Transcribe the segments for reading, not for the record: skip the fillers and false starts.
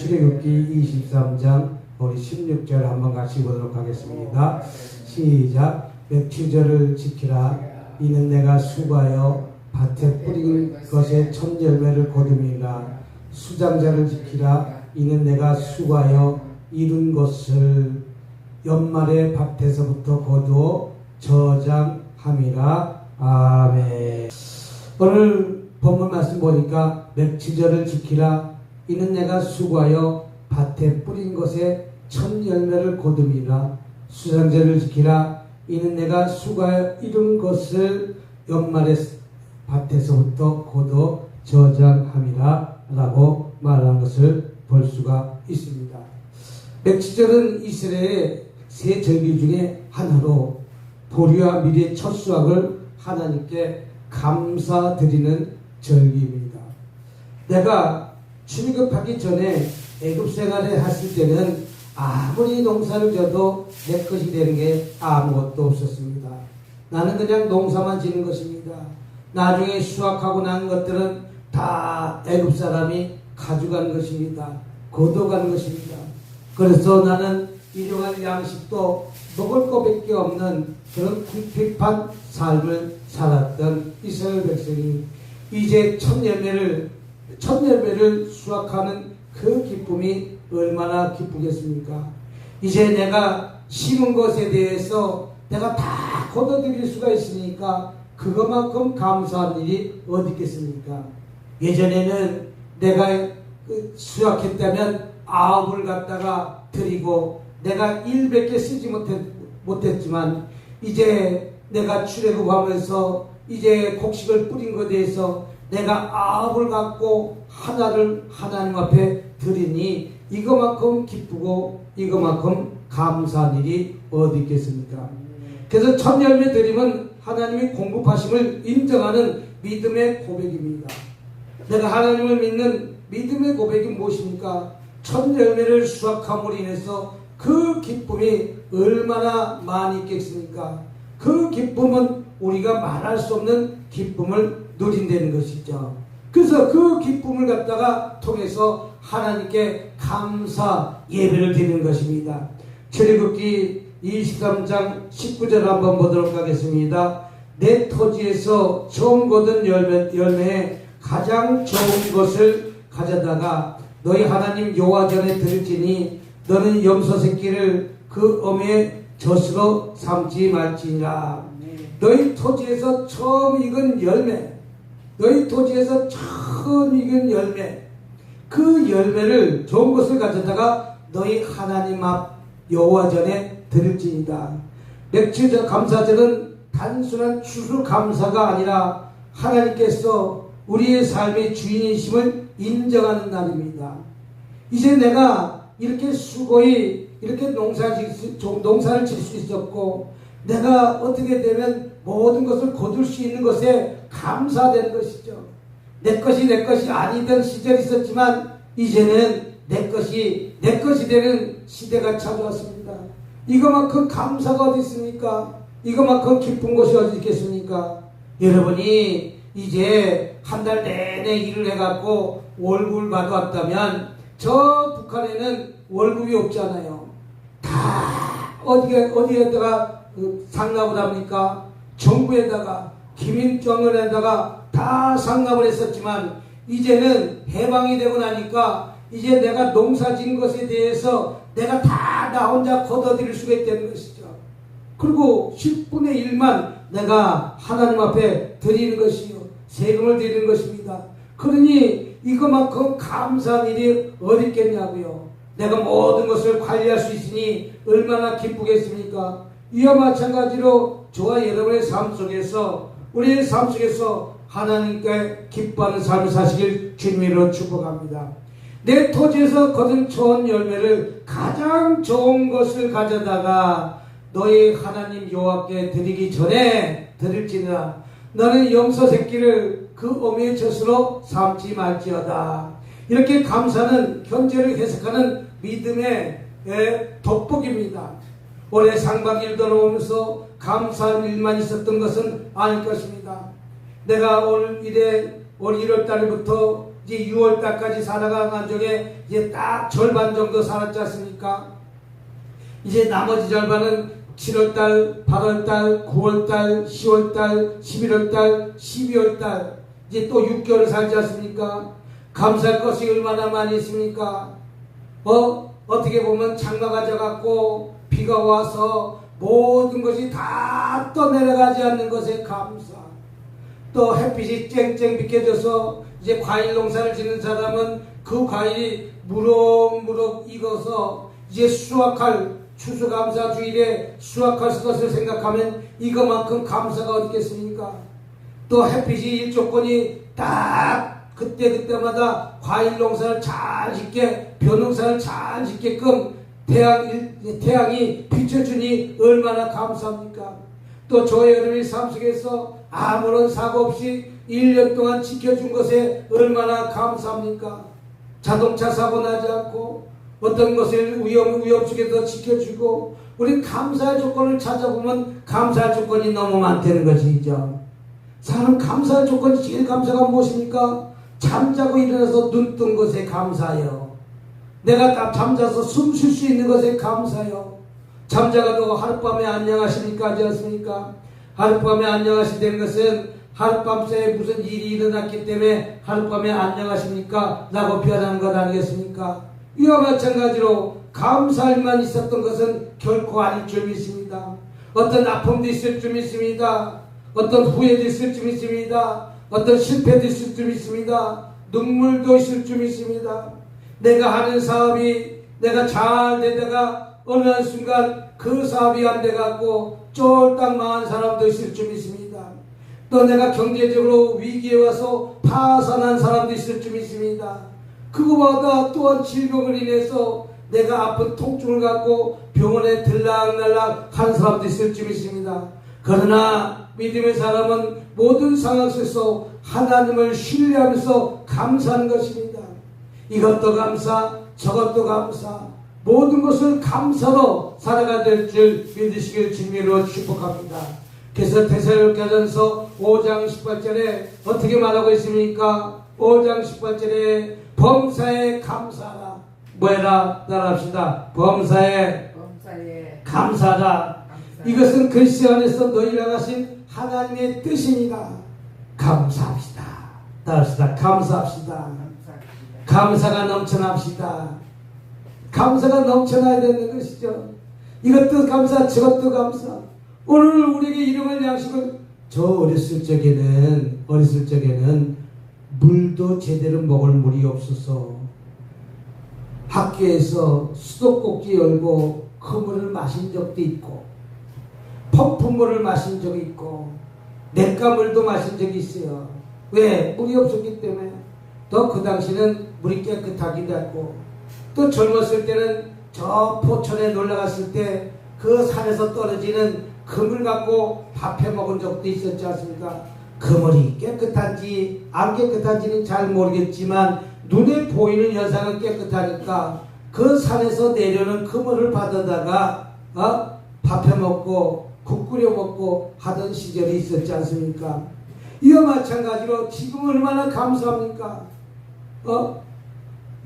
출애굽기 23장 우리 16절 한번 같이 보도록 하겠습니다. 시작. 맥추절을 지키라. 이는 내가 수고하여 밭에 뿌린 것의 첫 열매를 거두미라. 수장자를 지키라. 이는 내가 수고하여 이룬 것을 연말에 밭에서부터 거두어 저장함이라. 아멘. 오늘 본문 말씀 보니까 맥추절을 지키라. 이는 내가 수고하여 밭에 뿌린 것의 첫 열매를 거두미라. 수장자를 지키라. 이는 내가 수고하여 이룬 것을 연말에 밭에서부터 거두어 저장함이라 라고 말하는 것을 볼 수가 있습니다. 맥추절은 이스라엘의 세 절기 중에 하나로 보리와 밀의 첫 수확을 하나님께 감사드리는 절기입니다. 내가 출애굽하기 전에 애굽 생활을 했을 때는 아무리 농사를 져도 내 것이 되는 게 아무것도 없었습니다. 나는 그냥 농사만 지는 것입니다. 나중에 수확하고 난 것들은 다 애굽 사람이 가져간 것입니다. 거둬간 것입니다. 그래서 나는 일용할 양식도 먹을 것밖에 없는 그런 궁핍한 삶을 살았던 이스라엘 백성이 이제 첫 열매를 수확하는 그 기쁨이 얼마나 기쁘겠습니까? 이제 내가 심은 것에 대해서 내가 다 거둬들일 수가 있으니까 그것만큼 감사한 일이 어디 있겠습니까? 예전에는 내가 수확했다면 아홉을 갖다가 드리고 내가 일밖에 쓰지 못했지만 이제 내가 출애굽하면서 이제 곡식을 뿌린 것에 대해서 내가 아홉을 갖고 하나를 하나님 앞에 드리니 이거만큼 기쁘고 이거만큼 감사한 일이 어디 있겠습니까? 그래서 첫 열매 드림은 하나님이 공급하심을 인정하는 믿음의 고백입니다. 내가 하나님을 믿는 믿음의 고백이 무엇입니까? 첫 열매를 수확함으로 인해서 그 기쁨이 얼마나 많이 있겠습니까? 그 기쁨은 우리가 말할 수 없는 기쁨을 누린다는 것이죠. 그래서 그 기쁨을 갖다가 통해서 하나님께 감사 예배를 드리는 것입니다. 출애굽기 23장 19절 한번 보도록 하겠습니다. 내 토지에서 처음 거둔 열매에 가장 좋은 것을 가져다가 너희 하나님 여호와 전에 드릴지니 너는 염소 새끼를 그 어미의 젖으로 삼지 말지니라. 너희 토지에서 처음 익은 열매, 너희 토지에서 처음 익은 열매, 그 열매를 좋은 것을 가져다가 너희 하나님 앞 여호와 전에 드릴지니라. 맥추절 감사절은 단순한 추수 감사가 아니라 하나님께서 우리의 삶의 주인이심을 인정하는 날입니다. 이제 내가 이렇게 수고히 이렇게 농사를 질 수 있었고 내가 어떻게 되면 모든 것을 거둘 수 있는 것에 감사되는 것이죠. 내 것이 아니던 시절이 있었지만 이제는 내 것이 되는 시대가 찾아왔습니다. 이거만큼 감사가 어디 있습니까? 이거만큼 기쁜 것이 어디 있겠습니까? 여러분이 이제 한 달 내내 일을 해갖고 월급을 받아왔다면 저 북한에는 월급이 없잖아요. 다 어디에다가 상납을 합니까? 정부에다가 기민정원에다가 다 상납을 했었지만 이제는 해방이 되고 나니까 이제 내가 농사 지은 것에 대해서 내가 다 나 혼자 걷어들일 수가 있다는 것이죠. 그리고 10분의 1만 내가 하나님 앞에 드리는 것이요 세금을 드리는 것입니다. 그러니 이것만큼 감사한 일이 어디 있겠냐고요. 내가 모든 것을 관리할 수 있으니 얼마나 기쁘겠습니까? 이와 마찬가지로 저와 여러분의 삶 속에서 우리의 삶 속에서 하나님께 기뻐하는 삶을 사시길 주님으로 축복합니다. 내 토지에서 거둔 좋은 열매를 가장 좋은 것을 가져다가 너희 하나님 여호와께 드리기 전에 드릴지니라. 너는 염소 새끼를 그 어미의 젖으로 삼지 말지어다. 이렇게 감사는 현재를 해석하는 믿음의 돋보기입니다. 올해 상반기를 돌아오면서 감사한 일만 있었던 것은 아닐 것입니다. 내가 올 1월 달부터 이제 6월 달까지 살아가는 중에 이제 딱 절반 정도 살았지 않습니까? 이제 나머지 절반은 7월 달, 8월 달, 9월 달, 10월 달, 11월 달, 12월 달 이제 또 6개월을 살지 않습니까? 감사할 것이 얼마나 많이 있습니까? 어떻게 보면 장마가 져갖고 비가 와서 모든 것이 다 떠내려가지 않는 것에 감사. 또 햇빛이 쨍쨍 비켜져서 이제 과일 농사를 짓는 사람은 그 과일이 무럭무럭 익어서 이제 수확할 추수감사주일에 수확할 것을 생각하면 이것만큼 감사가 어딨겠습니까? 또 햇빛이 일조건이 딱 그때마다 과일 농사를 잘 짓게 벼농사를 잘 짓게끔 태양이 비춰주니 얼마나 감사합니까? 또 저 여러분의 삶 속에서 아무런 사고 없이 1년 동안 지켜준 것에 얼마나 감사합니까? 자동차 사고 나지 않고 어떤 것을 위험 속에서 지켜주고 우리 감사할 조건을 찾아보면 감사할 조건이 너무 많다는 것이죠. 사람 감사할 조건이 제일 감사가 무엇입니까? 잠자고 일어나서 눈 뜬 것에 감사해요. 내가 딱 잠자서 숨 쉴 수 있는 것에 감사해요. 잠자가도 하룻밤에 안녕하십니까 하지 않습니까? 하룻밤에 안녕하시다는 것은 하룻밤새 무슨 일이 일어났기 때문에 하룻밤에 안녕하십니까? 라고 표현하는 것 아니겠습니까? 이와 마찬가지로 감사할 만 있었던 것은 결코 아닐 줄 믿습니다. 어떤 아픔도 있을 줄 믿습니다. 어떤 후회도 있을 줄 믿습니다. 어떤 실패도 있을 줄 믿습니다. 눈물도 있을 줄 믿습니다. 내가 하는 사업이 내가 잘 되다가 어느 한순간 그 사업이 안 돼갖고 쫄딱 망한 사람도 있을 줄 믿습니다. 또 내가 경제적으로 위기에 와서 파산한 사람도 있을 줄 믿습니다. 그거보다 또한 질병을 인해서 내가 아픈 통증을 갖고 병원에 들락날락 한 사람도 있을 줄 믿습니다. 그러나 믿음의 사람은 모든 상황 속에서 하나님을 신뢰하면서 감사하는 것입니다. 이것도 감사, 저것도 감사, 모든 것을 감사로 살아가야 될 줄 믿으시길 주님으로 축복합니다. 그래서 데살로니가전서 5장 18절에 어떻게 말하고 있습니까? 5장 18절에 범사에 감사하라. 뭐해라? 따라합시다. 범사에 감사하라. 이것은 글씨 안에서 너희랑 하신 하나님의 뜻입니다. 감사합시다. 따라합시다. 감사합시다. 감사가 넘쳐납시다. 감사가 넘쳐나야 되는 것이죠. 이것도 감사, 저것도 감사. 오늘 우리에게 일용할 양식을 저 어렸을 적에는 물도 제대로 먹을 물이 없어서 학교에서 수도꼭지 열고 그 물을 마신 적도 있고 펌프물을 마신 적이 있고 냇가물도 마신 적이 있어요. 왜? 물이 없었기 때문에. 또 그 당시는 물이 깨끗하기도 했고 또 젊었을 때는 저 포천에 놀러갔을 때 그 산에서 떨어지는 그물 갖고 밥해 먹은 적도 있었지 않습니까? 그 물이 깨끗한지 안 깨끗한지는 잘 모르겠지만 눈에 보이는 현상은 깨끗하니까 그 산에서 내려오는 그 물을 받아다가 밥해 먹고 국 끓여 먹고 하던 시절이 있었지 않습니까? 이와 마찬가지로 지금 얼마나 감사합니까?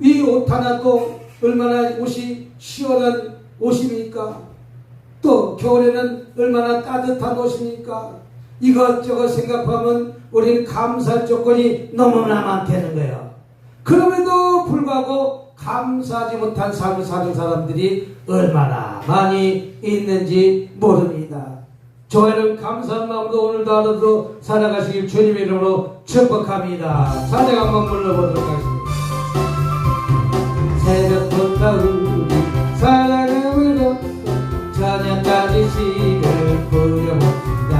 이 옷 하나도 얼마나 옷이 시원한 옷입니까? 또 겨울에는 얼마나 따뜻한 옷입니까? 이것저것 생각하면 우리는 감사할 조건이 너무나 많다는 거예요. 그럼에도 불구하고 감사하지 못한 삶을 사는 사람들이 얼마나 많이 있는지 모릅니다. 저희는 감사한 마음으로 오늘도 하루도 살아가시길 주님의 이름으로 축복합니다. 찬양 한번 불러보도록 하겠습니다. 새벽부터 우리 사랑함으로 저녁까지 시를 부려봅시다.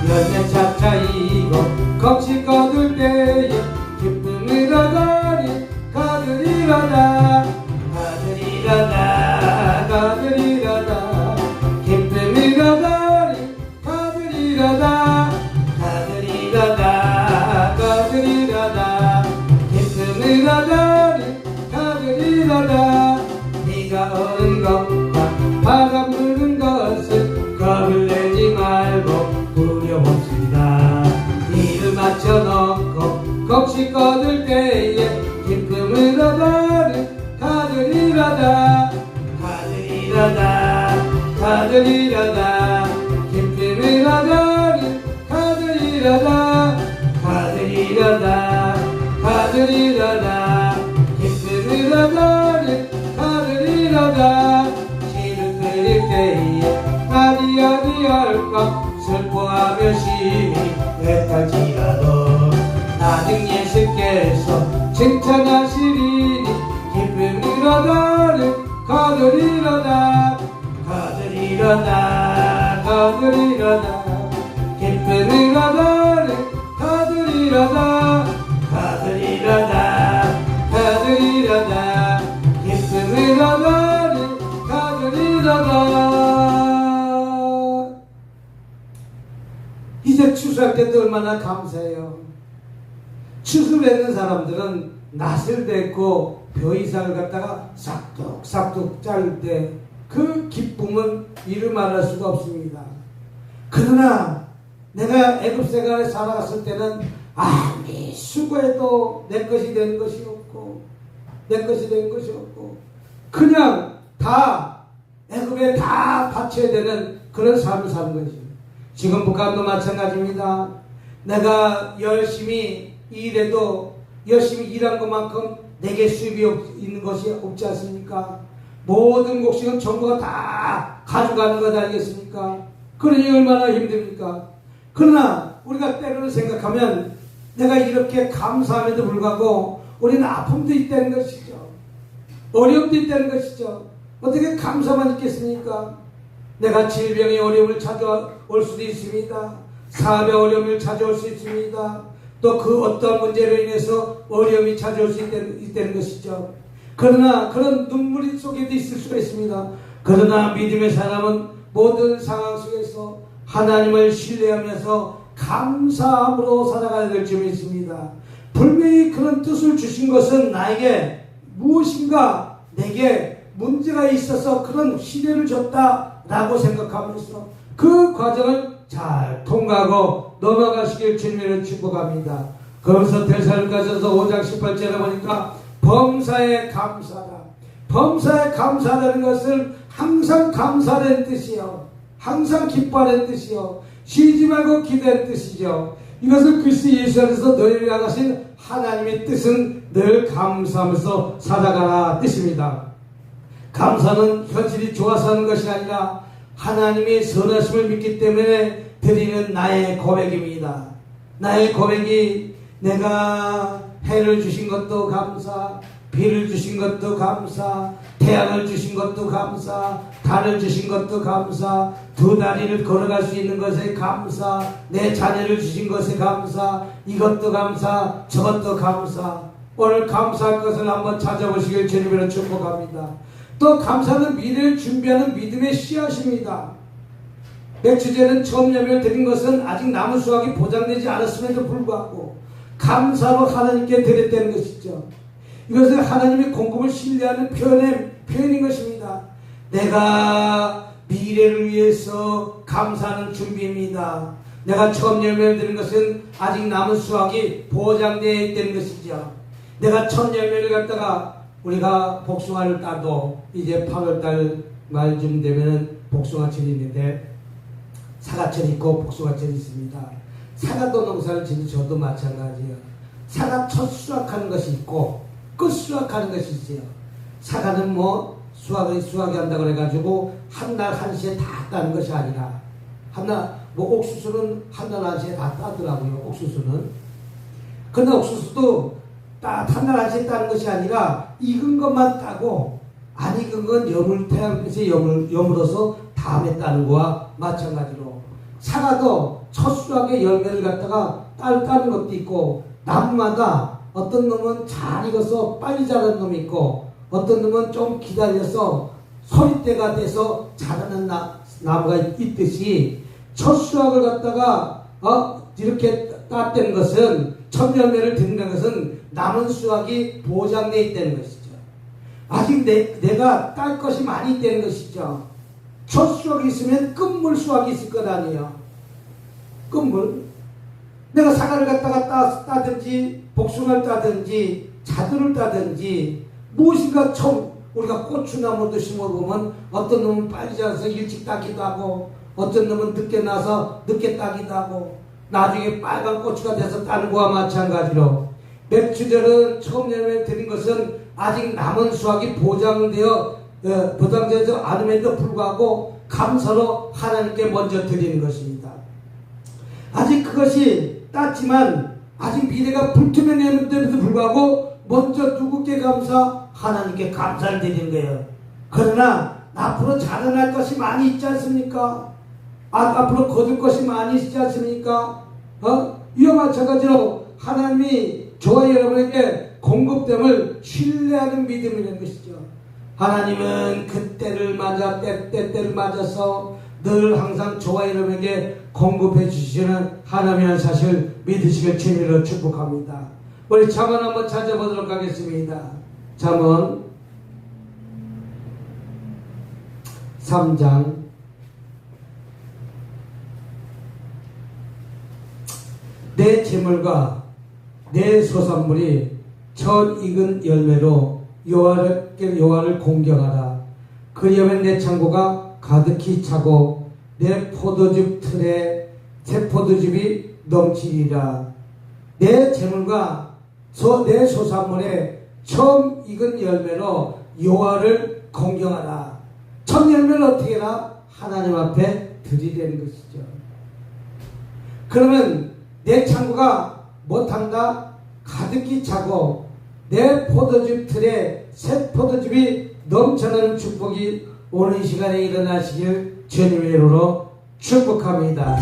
열매 차차이고 겁시 거둘 때에 기쁨을 얻으니 가들이라다 가들이라다 가들이라다 기쁨을 얻으니 가들이라다 가들이라다 가들이라다 기쁨을 얻으니 가들이라다 네가 오는 것과 바람 부는 것을 겁을 내지 말고 부려봅시다. 이를 맞춰놓고 겁시 거둘 때에 가들이라다 가들이라다 가들이라다 기쁨이라다는 가들이라다 가들이라다 가들이라다 기쁨이라다는 가들이라다 시를 끓일 때에 아디아디할까 슬퍼하며 심히 애탈지라도 나중 예수께서 칭찬하시리니 기쁨이라다는 가들이라다 가들이라다 가들이라다 기쁨이라다는 가들이라다 가들이라다 가들이라다 기쁨이라다는 가들이라다. 이제 추수할 때도 얼마나 감사해요. 추수했는 사람들은 낫을 댔고 벼 이삭을 갖다가 싹둑싹둑 자를 때 그 기쁨은 이루 말할 수가 없습니다. 그러나 내가 애굽 생활에 살아갔을 때는 아무리 수고해도 내 것이 된 것이 없고 내 것이 된 것이 없고 그냥 다 애굽에 다 바쳐야 되는 그런 삶을 사는 것이죠. 지금 북한도 마찬가지입니다. 내가 열심히 일해도 열심히 일한 것만큼 내게 수입이 있는 것이 없지 않습니까? 모든 곡식은 정부가 다 가져가는 것 아니겠습니까? 그러니 얼마나 힘듭니까? 그러나 우리가 때로는 생각하면 내가 이렇게 감사함에도 불구하고 우리는 아픔도 있다는 것이죠. 어려움도 있다는 것이죠. 어떻게 감사만 있겠습니까? 내가 질병의 어려움을 찾아올 수도 있습니다. 사업의 어려움을 찾아올 수 있습니다. 또 그 어떤 문제로 인해서 어려움이 찾아올 수 있다는 것이죠. 그러나 그런 눈물이 속에도 있을 수가 있습니다. 그러나 믿음의 사람은 모든 상황 속에서 하나님을 신뢰하면서 감사함으로 살아가야 될 점이 있습니다. 분명히 그런 뜻을 주신 것은 나에게 무엇인가 내게 문제가 있어서 그런 시대를 줬다라고 생각하면서 그 과정을 잘 통과하고 넘어가시길 주님으로 축복합니다. 거기서 데살로니가전서 5장 18절에 보니까 범사에 감사라. 범사에 감사라는 것은 항상 감사라는 뜻이요. 항상 기뻐하는 뜻이요. 쉬지 말고 기도하는 뜻이죠. 이것은 그리스도 예수 안에서 너희를 향하신 하나님의 뜻은 늘 감사하면서 살아가라 뜻입니다. 감사는 현실이 좋아서 하는 것이 아니라 하나님의 선하심을 믿기 때문에 드리는 나의 고백입니다. 나의 고백이 내가 해를 주신 것도 감사, 비를 주신 것도 감사, 태양을 주신 것도 감사, 달을 주신 것도 감사, 두 다리를 걸어갈 수 있는 것에 감사, 내 자녀를 주신 것에 감사, 이것도 감사, 저것도 감사. 오늘 감사할 것을 한번 찾아보시길 주님으로 축복합니다. 또 감사는 미래를 준비하는 믿음의 씨앗입니다. 몇 주 전에 처음 예배를 드린 것은 아직 남은 수확이 보장되지 않았음에도 불구하고 감사로 하나님께 드렸다는 것이죠. 이것은 하나님의 공급을 신뢰하는 표현인 것입니다. 내가 미래를 위해서 감사하는 준비입니다. 내가 처음 예배를 드린 것은 아직 남은 수확이 보장되어 있다는 것이죠. 내가 첫 열매를 갖다가 우리가 복숭아를 따도 이제 8월달 말쯤 되면 복숭아철이 있는데 사과철이 있고 복숭아철이 있습니다. 사과도 농사를 짓는 저도 마찬가지예요. 사과 첫 수확하는 것이 있고 끝 수확하는 것이 있어요. 사과는 뭐 수확이 한다고 해가지고 한날 한시에 다 따는 것이 아니라 뭐 옥수수는 한날 한시에 다 따더라고요. 옥수수는. 그런데 옥수수도 한날 한시에 따는 것이 아니라 익은 것만 따고 안 익은 건 태양빛에 여물어서 다음에 따는 거와 마찬가지로 사과도 첫 수확의 열매를 갖다가 따는 것도 있고 나무마다 어떤 놈은 잘 익어서 빨리 자라는 놈이 있고 어떤 놈은 좀 기다려서 서리때가 돼서 자라는 나무가 있듯이 첫 수확을 갖다가 이렇게 땄다는 것은 첫 열매를 듣는 것은 남은 수확이 보장되어 있다는 것이죠. 아직 내가 딸 것이 많이 있다는 것이죠. 첫 수확이 있으면 끝물 수확이 있을 것 아니에요. 끝물. 내가 사과를 갖다가 따든지 복숭아를 따든지 자두를 따든지 무엇인가 우리가 고추나무도 심어보면 어떤 놈은 빨리 자라서 일찍 따기도 하고 어떤 놈은 늦게 나서 늦게 따기도 하고 나중에 빨간 고추가 돼서 따는 거와 마찬가지로 맥주절은 처음 열매 드린 것은 아직 남은 수확이 보장되지 않음에도 불구하고 감사로 하나님께 먼저 드리는 것입니다. 아직 그것이 땄지만 아직 미래가 불투명함에도 불구하고 먼저 누구께 감사? 하나님께 감사를 드리는 거예요. 그러나 앞으로 자라날 것이 많이 있지 않습니까? 앞으로 거둘 것이 많이 있지 않습니까? 이와 마찬가지로 하나님이 저와 여러분에게 공급됨을 신뢰하는 믿음이라는 것이죠. 하나님은 그때를 맞아 때때를 맞아서 늘 항상 저와 여러분에게 공급해 주시는 하나님이라는 사실을 믿으시길 주님으로 축복합니다. 우리 잠언 한번 찾아보도록 하겠습니다. 잠언 3장 내 재물과 내 소산물이 첫 익은 열매로 여호와를 공경하라. 그리하면 내 창고가 가득히 차고 내 포도즙 틀에 새 포도즙이 넘치리라. 내 재물과 내 소산물에 처음 익은 열매로 여호와를 공경하라. 첫 열매를 어떻게 해라? 하나님 앞에 드리려는 것이죠. 그러면 내 창고가 못한다? 가득히 차고 내 포도즙 틀에 새 포도즙이 넘쳐나는 축복이 오늘 이 시간에 일어나시길 주님의 이름으로 축복합니다.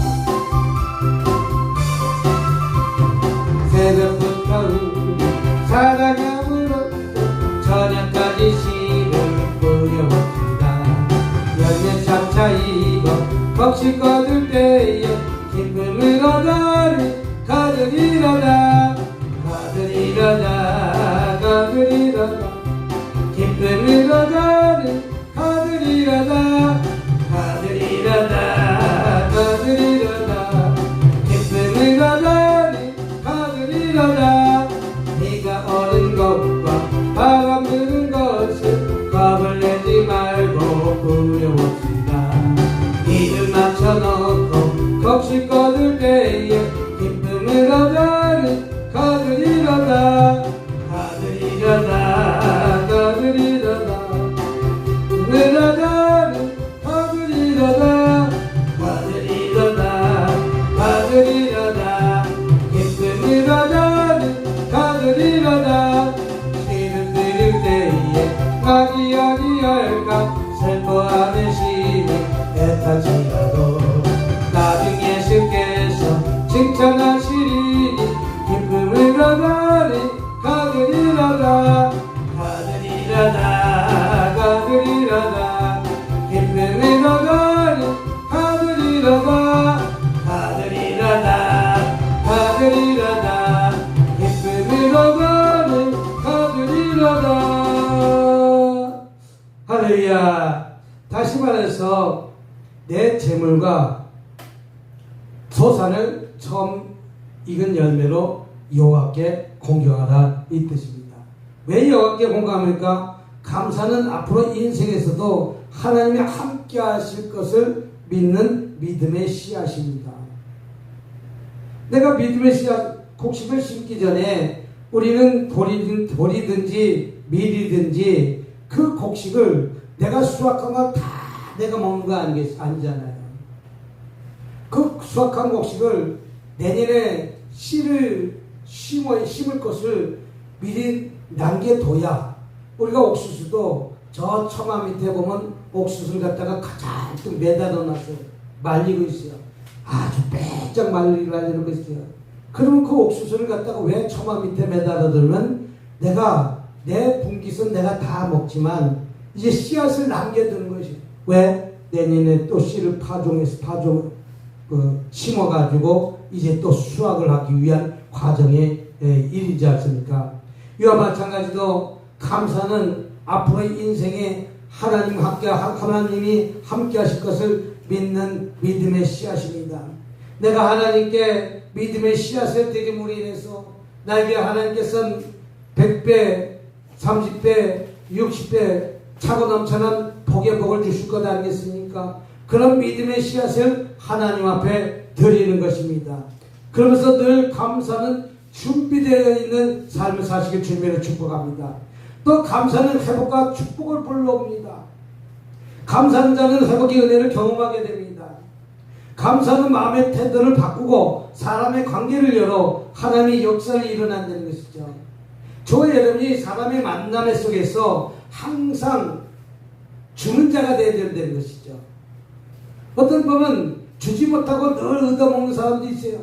새벽부터 사랑함으로 저녁까지 씨를 뿌려봅시다. 열매 차차 익어 벅시 거둘 때에 기쁨을 거두리로다. 기쁨을 거두리로다. 기쁨을 거두리로다. 네가 오는 것과 바람 부는 것을 겁을 내지 말고 부려봅시다. 이를 맞춰놓고 곡식 거둘 때에 기쁨을 거두리로다. 슬퍼하는 심히 애타지라도 나중에 주께서 칭찬하시리니 기쁨을 거두리로다. 기쁨을 거두리로다. 할렐루야. 다시 말해서 내 재물과 소산을 처음 익은 열매로 여호와께 공경하라 이 뜻입니다. 왜 여호와께 공경합니까? 감사는 앞으로 인생에서도 하나님이 함께 하실 것을 믿는 믿음의 씨앗입니다. 내가 믿음의 씨앗 곡식을 심기 전에 우리는 돌이든지 밀이든지 그 곡식을 내가 수확한 거 다 내가 먹는 거 아니잖아요. 그 수확한 곡식을 내년에 씨를 심을 것을 미리 남겨둬야 우리가 옥수수도 저 처마 밑에 보면 옥수수를 갖다가 가장 매달아놨어요. 말리고 있어요. 아주 빼짝 말리는 거 있어요. 그러면 그 옥수수를 갖다가 왜 처마 밑에 매달아두면 내가 내 분깃은 내가 다 먹지만 이제 씨앗을 남겨두는 것이 왜? 내년에 또 씨를 심어가지고 이제 또 수확을 하기 위한 과정의 일이지 않습니까? 이와 마찬가지로 감사는 앞으로의 인생에 하나님이 함께 하실 것을 믿는 믿음의 씨앗입니다. 내가 하나님께 믿음의 씨앗을 드림으로 인해서 나에게 하나님께서는 100배, 30배, 60배 차고 넘쳐난 복의 복을 주실 것 아니겠습니까? 그런 믿음의 씨앗을 하나님 앞에 드리는 것입니다. 그러면서 늘 감사는 준비되어 있는 삶을 사시길 주님으로 축복합니다. 또 감사는 회복과 축복을 불러옵니다. 감사하는 자는 회복의 은혜를 경험하게 됩니다. 감사는 마음의 태도를 바꾸고 사람의 관계를 열어 하나님의 역사를 일어난다는 것이죠. 저와 여러분이 사람의 만남 속에서 항상 주는 자가 되어야 된다는 것이죠. 어떤 분은 주지 못하고 늘 얻어먹는 사람도 있어요.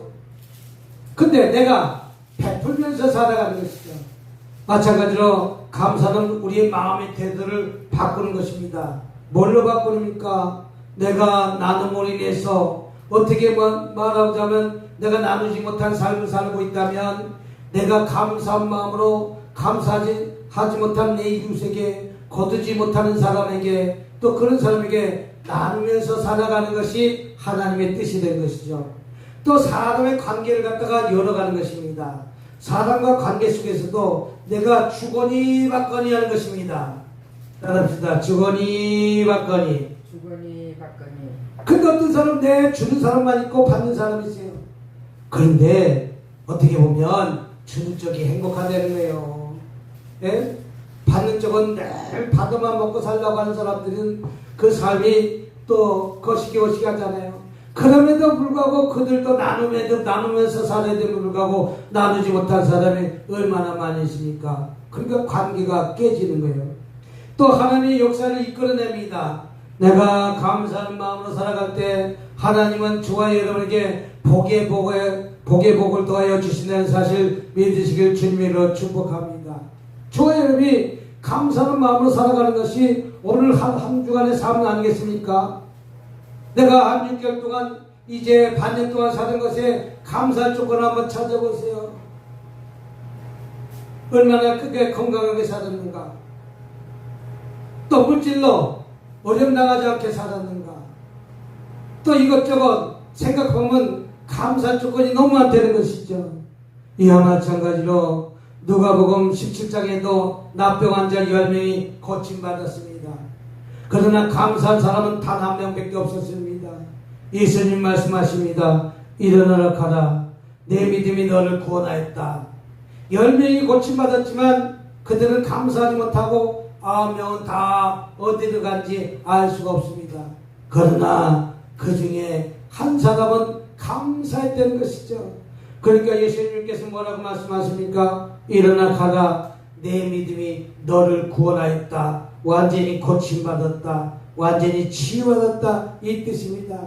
근데 내가 베풀면서 살아가는 것이죠. 마찬가지로 감사는 우리의 마음의 태도를 바꾸는 것입니다. 뭘로 바꾸니까 내가 나눔으로 인해서 어떻게 말하자면 내가 나누지 못한 삶을 살고 있다면 내가 감사한 마음으로 감사하지 못한 내 이웃에게 거두지 못하는 사람에게 또 그런 사람에게 나누면서 살아가는 것이 하나님의 뜻이 된 것이죠. 또 사람의 관계를 갖다가 열어가는 것입니다. 사람과 관계 속에서도 내가 주거니 받거니 하는 것입니다. 따라합시다. 주거니 받거니. 주거니 받거니. 근데 어떤 사람 내 주는 사람만 있고 받는 사람이 있어요. 그런데 어떻게 보면 주는 쪽이 행복하다는 거예요. 예? 받는 쪽은 늘 받아만 먹고 살려고 하는 사람들은 그 삶이 또 거시기거시기 하잖아요. 그럼에도 불구하고 그들도 나누면서 살아야 됨에도 불구하고 나누지 못한 사람이 얼마나 많이 있습니까? 그러니까 관계가 깨지는 거예요. 또 하나님의 역사를 이끌어냅니다. 내가 감사하는 마음으로 살아갈 때 하나님은 저와 여러분에게 복의 복을 더하여 주신다는 사실 믿으시길 주님으로 축복합니다. 저와 여러분이 감사하는 마음으로 살아가는 것이 오늘 한 주간의 삶 아니겠습니까? 내가 한 6개월 동안 이제 반년 동안 사는 것에 감사할 조건을 한번 찾아보세요. 얼마나 크게 건강하게 살았는가? 또 물질로 어려움 당하지 않게 살았는가? 또 이것저것 생각하면 감사할 조건이 너무 많다는 것이죠. 이와 마찬가지로 누가복음 17장에도 나병 환자 10명이 고침받았습니다. 그러나 감사한 사람은 단 한 명밖에 없었습니다. 예수님 말씀하십니다. 일어나라 가라. 내 믿음이 너를 구원하였다. 10명이 고침받았지만 그들은 감사하지 못하고 9명은 다 어디로 간지 알 수가 없습니다. 그러나 그 중에 한 사람은 감사했다는 것이죠. 그러니까 예수님께서 뭐라고 말씀하십니까? 일어나 가라. 내 믿음이 너를 구원하였다. 완전히 고침받았다. 완전히 치유받았다. 이 뜻입니다.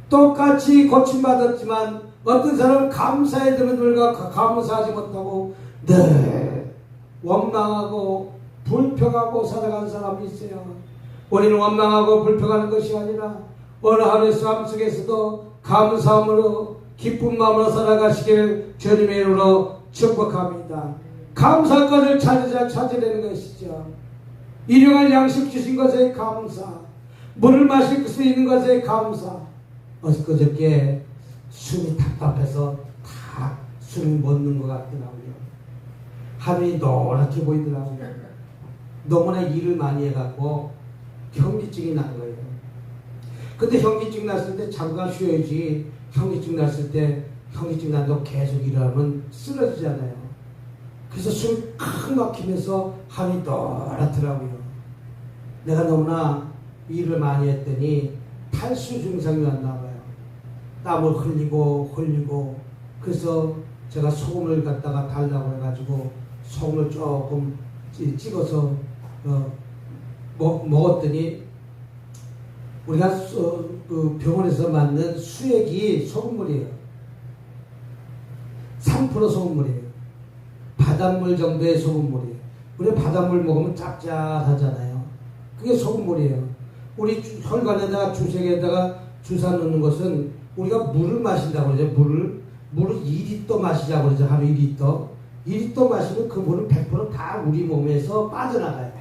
똑같이 고침받았지만 어떤 사람은 감사해야 되는 불과 감사하지 못하고 늘 원망하고 불평하고 살아가는 사람이 있어요. 우리는 원망하고 불평하는 것이 아니라 오늘 하루의 삶 속에서도 감사함으로 기쁜 마음으로 살아가시길 주님의 이름으로 축복합니다. 감사할 것을 찾으려는 것이죠. 일용할 양식 주신 것에 감사, 물을 마실 수 있는 것에 감사. 어저께 숨이 답답해서 다 숨이 멎는 것 같더라고요. 하늘이 노랗게 보이더라고요. 너무나 일을 많이 해갖고 현기증이 난 거예요. 근데 현기증 났을 때 잠깐 쉬어야지. 현기증 났을 때 현기증 난다고 계속 일하면 쓰러지잖아요. 그래서 숨이 칵 막히면서 하늘이 노랗더라고요. 내가 너무나 일을 많이 했더니 탈수 증상이 왔나 봐요. 땀을 흘리고 그래서 제가 소금을 갖다가 달라고 해가지고 소금을 조금 찍어서 먹었더니 우리가 그 병원에서 만든 수액이 소금물이에요. 3% 소금물이에요. 바닷물 정도의 소금물이에요. 우리 바닷물 먹으면 짭짤하잖아요. 그게 소금물이에요. 우리 혈관에다가 주색에다가 주사 넣는 것은 우리가 물을 마신다고 그러죠. 물을 2리터 마시자고 그러죠. 하루 2리터. 2리터 마시면 그 물은 100%다 우리 몸에서 빠져나가요.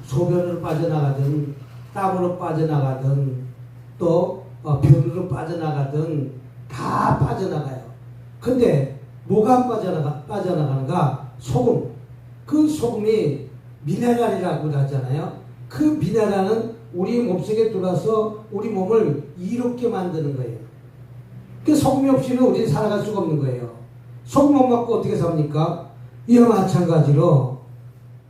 소변으로 빠져나가든 땀으로 빠져나가든 또 변으로 빠져나가든 다 빠져나가요. 근데 뭐가 빠져나가는가? 소금. 그 소금이 미네랄이라고 하잖아요. 그 미네랄은 우리 몸속에 들어와서 우리 몸을 이롭게 만드는 거예요. 그 소금이 없이는 우리는 살아갈 수가 없는 거예요. 소금 못 먹고 어떻게 삽니까? 이와 마찬가지로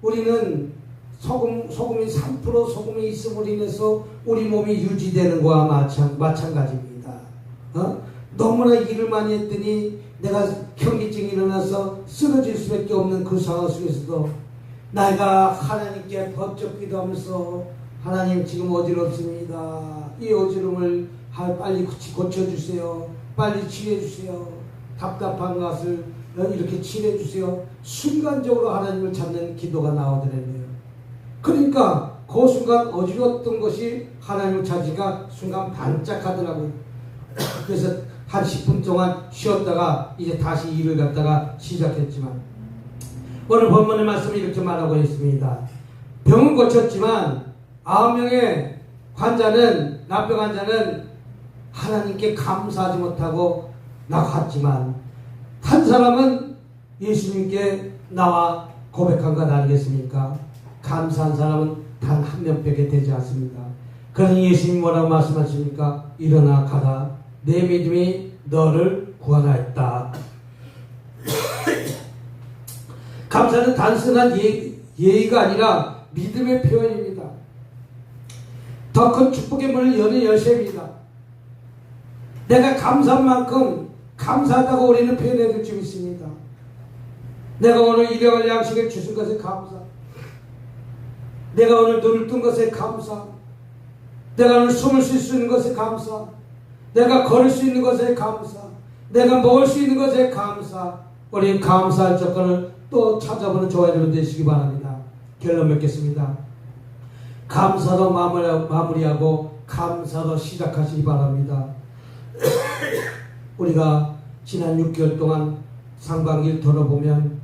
우리는 소금이 3% 소금이 있음으로 인해서 우리 몸이 유지되는 거와 마찬가지입니다. 너무나 일을 많이 했더니 내가 현기증이 일어나서 쓰러질 수밖에 없는 그 상황 속에서도 내가 하나님께 번쩍 기도하면서 하나님 지금 어지럽습니다. 이 어지럼을 빨리 고쳐주세요. 빨리 치료해주세요. 답답한 것을 이렇게 치료해주세요. 순간적으로 하나님을 찾는 기도가 나오더라고요. 그러니까 그 순간 어지러웠던 것이 하나님을 찾으니까 순간 반짝하더라고요. 그래서 한 10분 동안 쉬었다가 이제 다시 일을 갖다가 시작했지만 오늘 본문의 말씀이 이렇게 말하고 있습니다. 병은 고쳤지만 9명의 납병 환자는 하나님께 감사하지 못하고 나갔지만 한 사람은 예수님께 나와 고백한 것 아니겠습니까? 감사한 사람은 단 한 명밖에 되지 않습니다. 그러니 예수님이 뭐라고 말씀하십니까? 일어나 가라. 내 믿음이 너를 구원하였다. 감사는 단순한 예의가 아니라 믿음의 표현입니다. 더 큰 축복의 문을 여는 열쇠입니다. 내가 감사한 만큼 감사하다고 우리는 표현해야 될 줄 있습니다. 내가 오늘 일용할 양식을 주신 것에 감사. 내가 오늘 눈을 뜬 것에 감사. 내가 오늘 숨을 쉴 수 있는 것에 감사. 내가 걸을 수 있는 것에 감사. 내가 먹을 수 있는 것에 감사. 우리는 감사할 조건을 또 찾아보는 저와 여러분 되시기 바랍니다. 결론 맺겠습니다. 감사로 마무리하고 감사로 시작하시기 바랍니다. 우리가 지난 6개월 동안 상반기를 돌아보면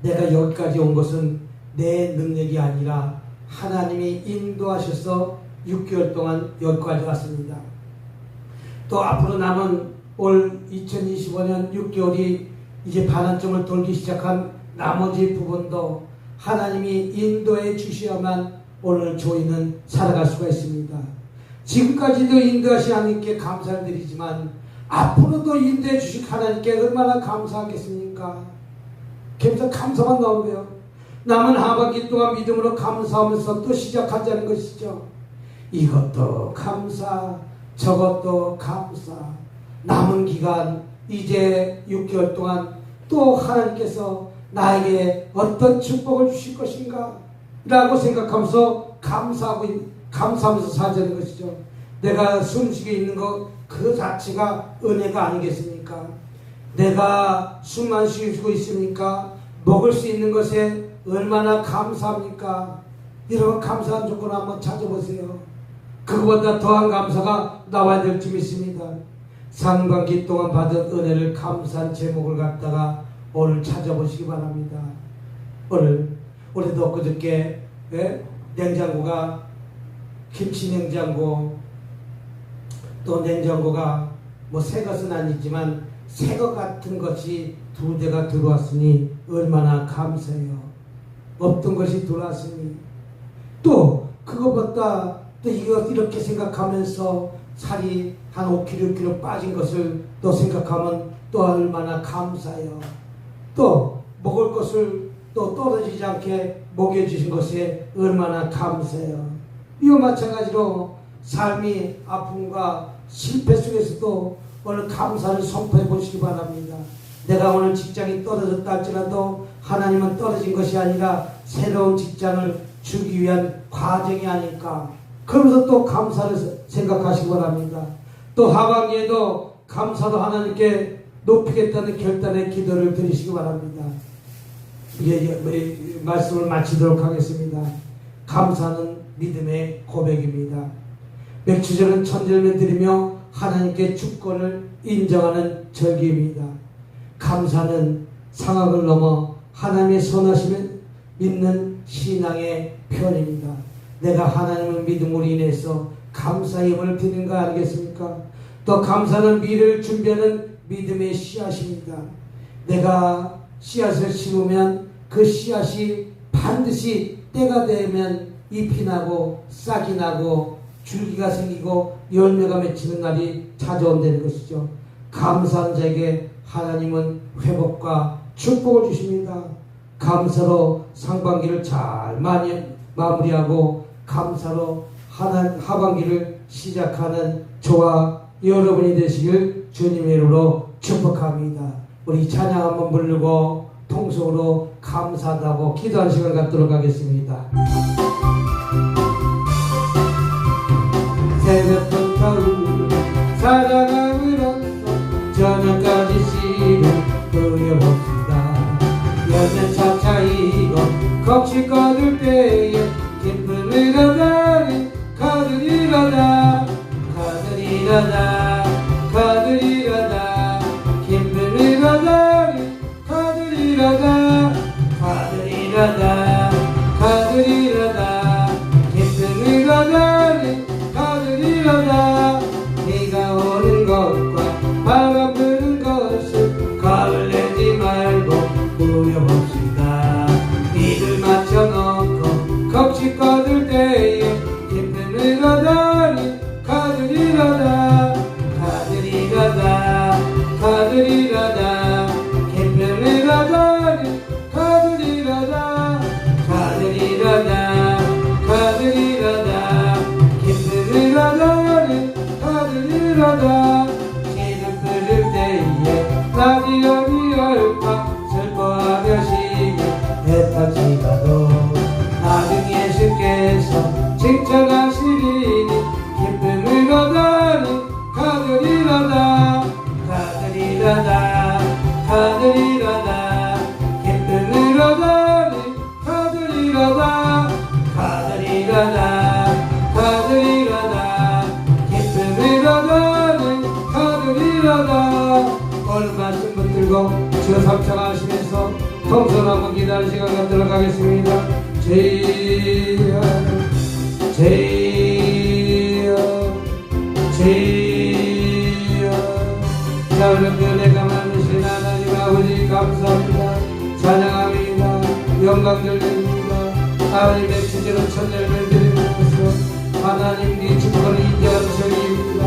내가 여기까지 온 것은 내 능력이 아니라 하나님이 인도하셔서 6개월 동안 여기까지 왔습니다. 또 앞으로 남은 올 2025년 6개월이 이제 반환점을 돌기 시작한 나머지 부분도 하나님이 인도해 주셔야만 오늘 저희는 살아갈 수가 있습니다. 지금까지도 인도하신 하나님께 감사를 드리지만 앞으로도 인도해 주실 하나님께 얼마나 감사하겠습니까? 계속 감사만 나오고요. 남은 하반기 동안 믿음으로 감사하면서 또 시작하자는 것이죠. 이것도 감사, 저것도 감사. 남은 기간 이제 6개월 동안 또 하나님께서 나에게 어떤 축복을 주실 것인가 라고 생각하면서 감사하면서 살자는 것이죠. 내가 숨쉬게 있는 것 그 자체가 은혜가 아니겠습니까? 내가 숨만 쉬고 있습니까? 먹을 수 있는 것에 얼마나 감사합니까? 이런 감사한 조건 한번 찾아보세요. 그거보다 더한 감사가 나와야 될 줄 믿습니다. 상반기 동안 받은 은혜를 감사한 제목을 갖다가 오늘 찾아보시기 바랍니다. 오늘도 그저께 냉장고가 김치 냉장고 또 냉장고가 뭐 새 것은 아니지만 새 것 같은 것이 2대가 들어왔으니 얼마나 감사해요. 없던 것이 들어왔으니 또 그것보다 또 이거 이렇게 생각하면서 살이 한 5kg, 6kg 빠진 것을 또 생각하면 또 얼마나 감사해요. 또 먹을 것을 또 떨어지지 않게 먹여주신 것에 얼마나 감사해요. 이와 마찬가지로 삶이 아픔과 실패 속에서도 오늘 감사를 선포해 보시기 바랍니다. 내가 오늘 직장이 떨어졌다 할지라도 하나님은 떨어진 것이 아니라 새로운 직장을 주기 위한 과정이 아닐까. 그러면서 또 감사를 생각하시기 바랍니다. 또 하반기에도 감사로 하나님께 높이겠다는 결단의 기도를 드리시기 바랍니다. 이제 말씀을 마치도록 하겠습니다. 감사는 믿음의 고백입니다. 맥주절은 천절매 드리며 하나님께 주권을 인정하는 절기입니다. 감사는 상황을 넘어 하나님의 선하심을 믿는 신앙의 표현입니다. 내가 하나님을 믿음으로 인해서 감사의 힘을 드리는 거 아니겠습니까? 또 감사는 미래를 준비하는 믿음의 씨앗입니다. 내가 씨앗을 심으면 그 씨앗이 반드시 때가 되면 잎이 나고 싹이 나고 줄기가 생기고 열매가 맺히는 날이 찾아온다는 것이죠. 감사한 자에게 하나님은 회복과 축복을 주십니다. 감사로 상반기를 잘 많이 마무리하고 감사로 하반기를 시작하는 저와 여러분이 되시길 주님의 이름으로 축복합니다. 우리 찬양 한번 부르고 통성으로 감사하다고 기도하는 시간을 갖도록 하겠습니다. 새벽부터 사랑함으로써 저녁까지 씨를 뿌려봅시다. 열면 차차이고 겁시 거둘 때에 기쁨을 얻으리 거두리로다 거두리로다 거두리로다 기쁨을 얻으리 거두리로다 거두리로다 거두리로다 기쁨을 얻으리 거두리로다 비가 오는 것과 바람 부는 것을 겁내지 말고 부려봅시다. 이를 맞춰놓고 겁시 거둘 때에 기쁨을 얻으리 거두리로다 거두리로다 거두리로다 기쁨을 얻으리 거두리로다 거두리로다 거두리로다 기쁨을 얻으리 거두리로다 기름 뿌릴 때에 라디오니 열파 슬퍼하며 쉬며 해탈지 가도 나중 예수께서 칭찬하시리니 기쁨을 얻으리 거두리로다 거두리로다 거두리로다 기쁨을 얻으리 거두리로다 거두리로다 거두리로다 기쁨을 얻으리 거두리로다. 오늘 말씀 붙들고 주 삼창하시면서 통성 한번 기다리는 시간 갖도록 하겠습니다. 제여 제여 제여. 자, 우리 은혜가 많으신 하나님 아버지 감사합니다. 찬양합니다. 영광 돌립니다. 하나님의 주제로 천년을 드리면서 하나님께 축복을 인정하는 절기입니다.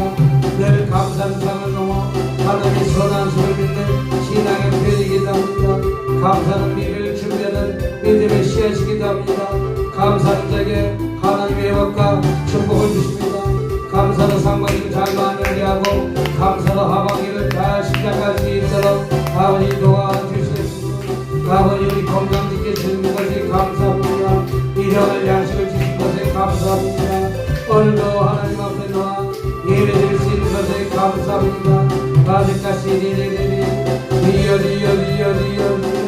늘 감사한 상을 넘어 하나님의 선한 수를 믿는 신앙의 표현이기도 합니다. 감사는 미래를 준비하는 믿음의 씨앗이기도 합니다. 감사는 자에게 하나님의 회복과 축복을 주십니다. 감사로 상반기를 잘 마무리하고 감사로 하반기를 잘 시작할 수 있도록 아버지 도와주시옵소서. 아버지 우리 건강 지켜 주신 것에 감사합니다. 일용할 양식을 주신 것에 감사합니다. 오늘도 하나님 앞에 나와 예배드릴 수 있는 것에 감사합니다. 아직까지 리리리리 리어 리어 리어 리어 리어